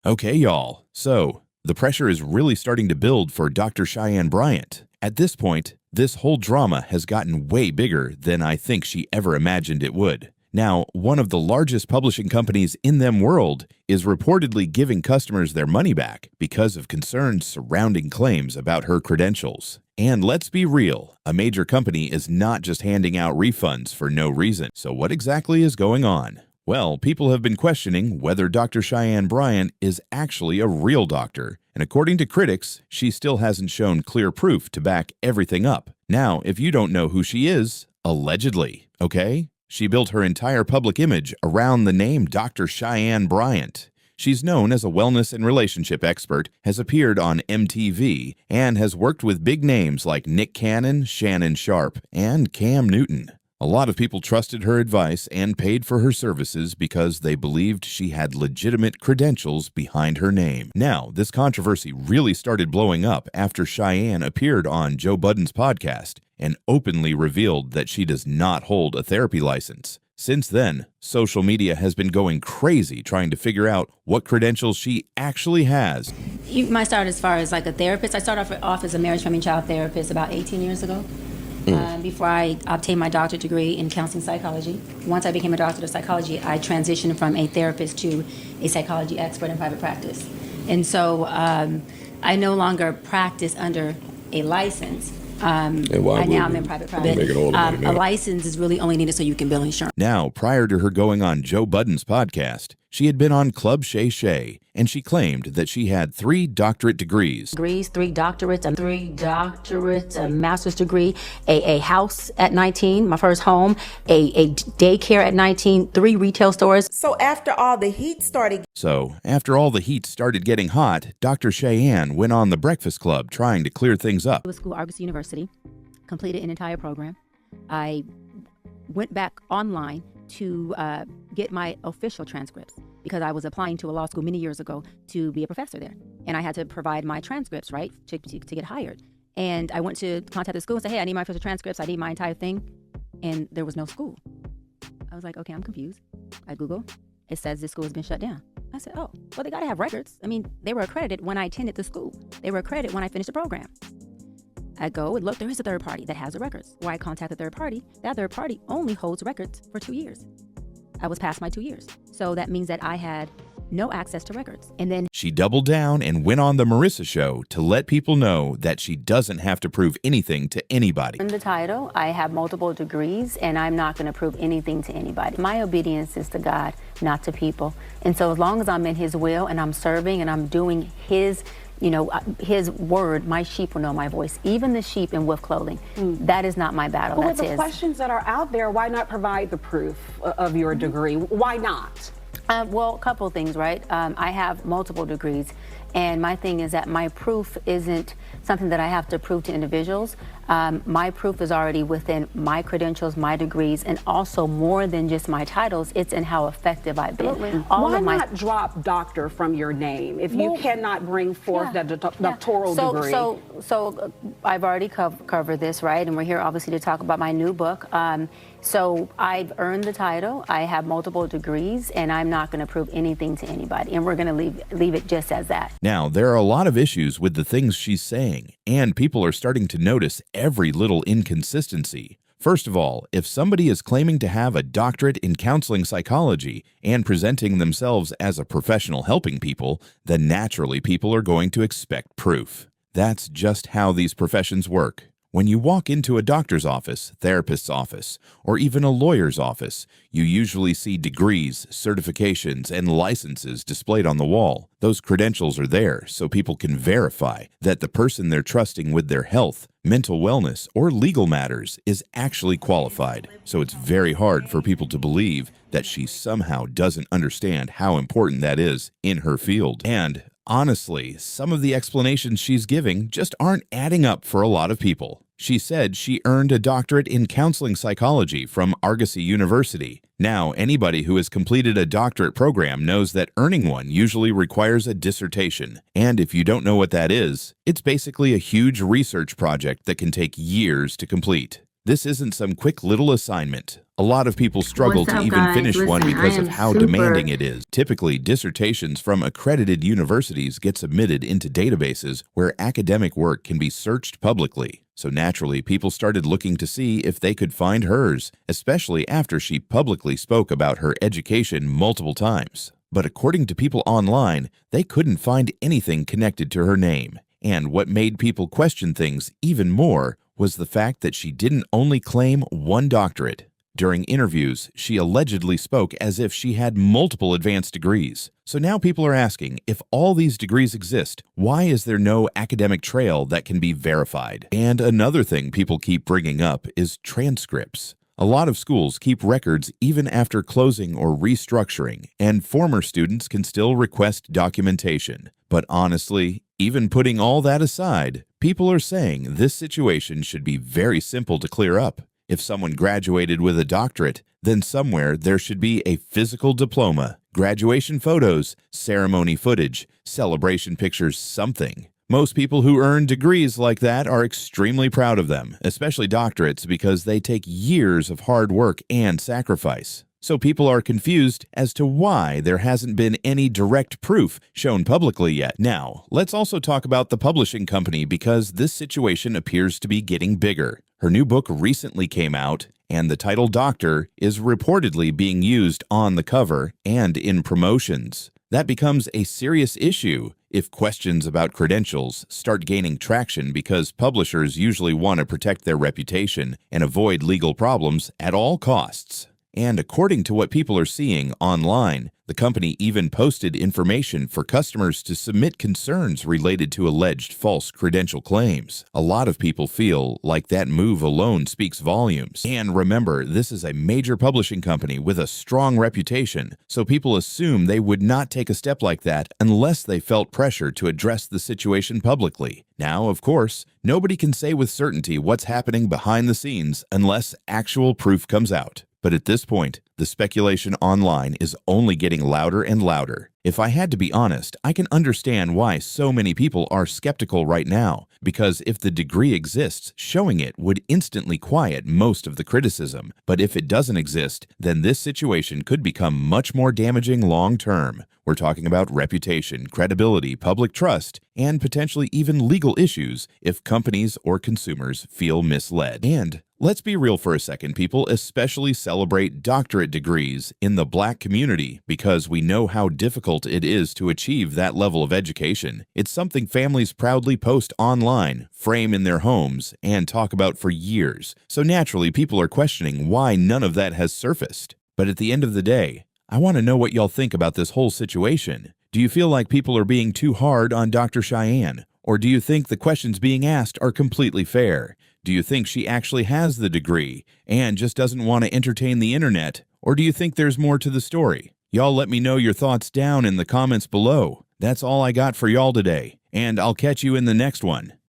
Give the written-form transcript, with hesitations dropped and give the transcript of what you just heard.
Okay, y'all. So, the pressure is really starting to build for Dr. Cheyenne Bryant. At this point, this whole drama has gotten way bigger than I think she ever imagined it would. Now, one of the largest publishing companies in them world is reportedly giving customers their money back because of concerns surrounding claims about her credentials. And let's be real, a major company is not just handing out refunds for no reason. So what exactly is going on? Well, people have been questioning whether Dr. Cheyenne Bryant is actually a real doctor, and according to critics, she still hasn't shown clear proof to back everything up. Now, if you don't know who she is, allegedly, okay? She built her entire public image around the name Dr. Cheyenne Bryant. She's known as a wellness and relationship expert, has appeared on MTV, and has worked with big names like Nick Cannon, Shannon Sharpe, and Cam Newton. A lot of people trusted her advice and paid for her services because they believed she had legitimate credentials behind her name. Now, this controversy really started blowing up after Cheyenne appeared on Joe Budden's podcast and openly revealed that she does not hold a therapy license. Since then, social media has been going crazy trying to figure out what credentials she actually has. You might start as far as like a therapist. I started off as a marriage, family, child therapist about 18 years ago. Before I obtained my doctorate degree in counseling psychology. Once I became a doctor of psychology, I transitioned from a therapist to a psychology expert in private practice. And so I no longer practice under a license. I'm in private practice. A license is really only needed so you can bill insurance. Now, prior to her going on Joe Budden's podcast, she had been on Club Shay Shay, and she claimed that she had 3 doctorate degrees. 3 doctorates, a master's degree, a house at 19, my first home, a daycare at 19, 3 retail stores. So after all the heat started getting hot, Dr. Cheyenne went on The Breakfast Club trying to clear things up. I was school at Argosy University, completed an entire program. I went back online to get my official transcripts because I was applying to a law school many years ago to be a professor there. And I had to provide my transcripts, right, to get hired. And I went to contact the school and say, hey, I need my official transcripts. I need my entire thing. And there was no school. I was like, okay, I'm confused. I Google. It says this school has been shut down. I said, oh, well, they got to have records. I mean, they were accredited when I attended the school. They were accredited when I finished the program. I go and look, there is a third party that has the records. Or I contact the third party. That third party only holds records for 2 years. I was past my 2 years. So that means that I had no access to records. And then she doubled down and went on the Marissa Show to let people know that she doesn't have to prove anything to anybody. In the title, I have multiple degrees, and I'm not going to prove anything to anybody. My obedience is to God, not to people. And so as long as I'm in His will and I'm serving and I'm doing His word, my sheep will know my voice. Even the sheep in wolf clothing. That is not my battle. Well, that's with the questions that are out there, why not provide the proof of your degree? Why not? Well, a couple of things, right? I have multiple degrees, and my thing is that my proof isn't something that I have to prove to individuals. My proof is already within my credentials, my degrees, and also more than just my titles, it's in how effective I've been. Why not drop doctor from your name if you cannot bring forth that doctoral degree? So I've already covered this, right? And we're here obviously to talk about my new book. So I've earned the title. I have multiple degrees, and I'm not going to prove anything to anybody. And we're going to leave it just as that. Now, there are a lot of issues with the things she's saying, and people are starting to notice every little inconsistency. First of all, if somebody is claiming to have a doctorate in counseling psychology and presenting themselves as a professional helping people, then naturally people are going to expect proof. That's just how these professions work. When you walk into a doctor's office, therapist's office, or even a lawyer's office, you usually see degrees, certifications, and licenses displayed on the wall. Those credentials are there so people can verify that the person they're trusting with their health, mental wellness, or legal matters is actually qualified. So it's very hard for people to believe that she somehow doesn't understand how important that is in her field. And honestly, some of the explanations she's giving just aren't adding up for a lot of people. She said she earned a doctorate in counseling psychology from Argosy University. Now, anybody who has completed a doctorate program knows that earning one usually requires a dissertation. And if you don't know what that is, it's basically a huge research project that can take years to complete. This isn't some quick little assignment. A lot of people struggle What's to up, even guys? finish one Listen, because I of am how super- demanding it is. Typically, dissertations from accredited universities get submitted into databases where academic work can be searched publicly. So naturally, people started looking to see if they could find hers, especially after she publicly spoke about her education multiple times. But according to people online, they couldn't find anything connected to her name. And what made people question things even more was the fact that she didn't only claim one doctorate. During interviews, she allegedly spoke as if she had multiple advanced degrees. So now people are asking, if all these degrees exist, why is there no academic trail that can be verified? And another thing people keep bringing up is transcripts. A lot of schools keep records even after closing or restructuring, and former students can still request documentation. But honestly, even putting all that aside, people are saying this situation should be very simple to clear up. If someone graduated with a doctorate, then somewhere there should be a physical diploma, graduation photos, ceremony footage, celebration pictures, something. Most people who earn degrees like that are extremely proud of them, especially doctorates, because they take years of hard work and sacrifice. So people are confused as to why there hasn't been any direct proof shown publicly yet. Now, let's also talk about the publishing company, because this situation appears to be getting bigger. Her new book recently came out, and the title Doctor is reportedly being used on the cover and in promotions. That becomes a serious issue if questions about credentials start gaining traction, because publishers usually want to protect their reputation and avoid legal problems at all costs. And according to what people are seeing online, the company even posted information for customers to submit concerns related to alleged false credential claims. A lot of people feel like that move alone speaks volumes. And remember, this is a major publishing company with a strong reputation, so people assume they would not take a step like that unless they felt pressure to address the situation publicly. Now, of course, nobody can say with certainty what's happening behind the scenes unless actual proof comes out. But at this point, the speculation online is only getting louder and louder. If I had to be honest, I can understand why so many people are skeptical right now, because if the degree exists, showing it would instantly quiet most of the criticism. But if it doesn't exist, then this situation could become much more damaging long term. We're talking about reputation, credibility, public trust, and potentially even legal issues if companies or consumers feel misled. And let's be real for a second, people especially celebrate doctorate degrees in the Black community because we know how difficult it is to achieve that level of education. It's something families proudly post online, frame in their homes, and talk about for years. So naturally, people are questioning why none of that has surfaced. But at the end of the day, I want to know what y'all think about this whole situation. Do you feel like people are being too hard on Dr. Cheyenne? Or do you think the questions being asked are completely fair? Do you think she actually has the degree and just doesn't want to entertain the internet? Or do you think there's more to the story? Y'all let me know your thoughts down in the comments below. That's all I got for y'all today, and I'll catch you in the next one.